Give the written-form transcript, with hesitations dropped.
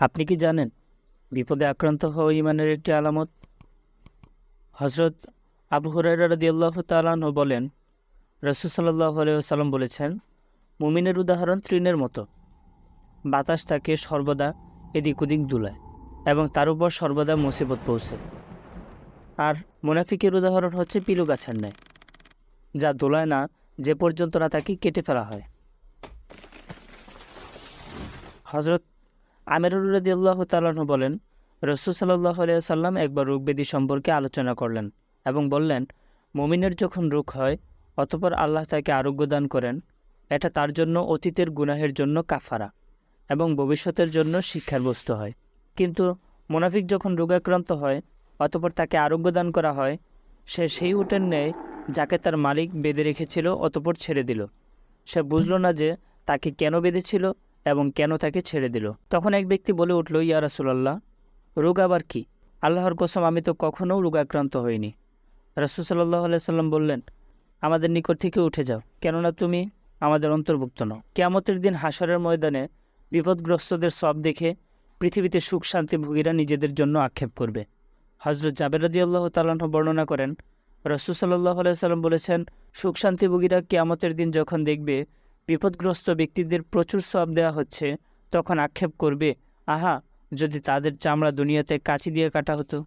আপনি কি জানেন বিপদে আক্রান্ত হওয়া ঈমানের একটি আলামত? হযরত আবু হুরায়রা রাদিয়াল্লাহু তাআলা আনহু বলেন, রাসূল সাল্লাল্লাহু আলাইহি ওয়াসাল্লাম বলেছেন, মুমিনের উদাহরণ তৃণের মতো। বাতাস তাকে সর্বদা এদিক ওদিক দুলায় এবং তার উপর সর্বদা মুসিবত পৌঁছে। আর মুনাফিকের উদাহরণ হচ্ছে পিলু গাছের ন্যায়, যা দোলায় না যে পর্যন্ত না তাকে কেটে ফেলা হয়। হযরত আমের রাদিয়াল্লাহু তাআলা আনহু বলেন, রাসূল সাল্লাল্লাহু আলাইহি ওয়াসাল্লাম একবার রোগব্যাধি সম্পর্কে আলোচনা করলেন এবং বললেন, মুমিনের যখন রোগ হয় অতঃপর আল্লাহ তাকে আরোগ্য দান করেন, এটা তার জন্য অতীতের গুনাহের জন্য কাফারা এবং ভবিষ্যতের জন্য শিক্ষার বস্তু হয়। কিন্তু মুনাফিক যখন রোগাক্রান্ত হয় অতঃপর তাকে আরোগ্য দান করা হয়, সে সেই উটের ন্যায় যাকে তার মালিক বেঁধে রেখেছিল অতঃপর ছেড়ে দিল। সে বুঝল না যে তাকে কেন বেঁধেছিল এবং কেন তাকে ছেড়ে দিল। তখন এক ব্যক্তি বলে উঠল, ইয়া রাসূলুল্লাহ, রোগ আবার কি? আল্লাহর কসম, আমি তো কখনও রোগাক্রান্ত হইনি। রাসূল সাল্লাল্লাহু আলাইহি সাল্লাম বললেন, আমাদের নিকট থেকে উঠে যাও, কেননা তুমি আমাদের অন্তর্ভুক্ত নও। কিয়ামতের দিন হাশরের ময়দানে বিপদগ্রস্তদের সব দেখে পৃথিবীতে সুখ শান্তিভোগীরা নিজেদের জন্য আক্ষেপ করবে। হযরত জাবের রাদিয়াল্লাহু তাআলা আনহু বর্ণনা করেন, রাসূল সাল্লাল্লাহু আলাইহি সাল্লাম বলেছেন, সুখ শান্তিভোগীরা কিয়ামতের দিন যখন দেখবে বিপদগ্রস্ত ব্যক্তিদের প্রচুর সওয়াব দেওয়া হচ্ছে, তখন আক্ষেপ করবে, আহা, যদি তাদের চামড়া দুনিয়াতে কাঁচি দিয়ে কাটা হতো।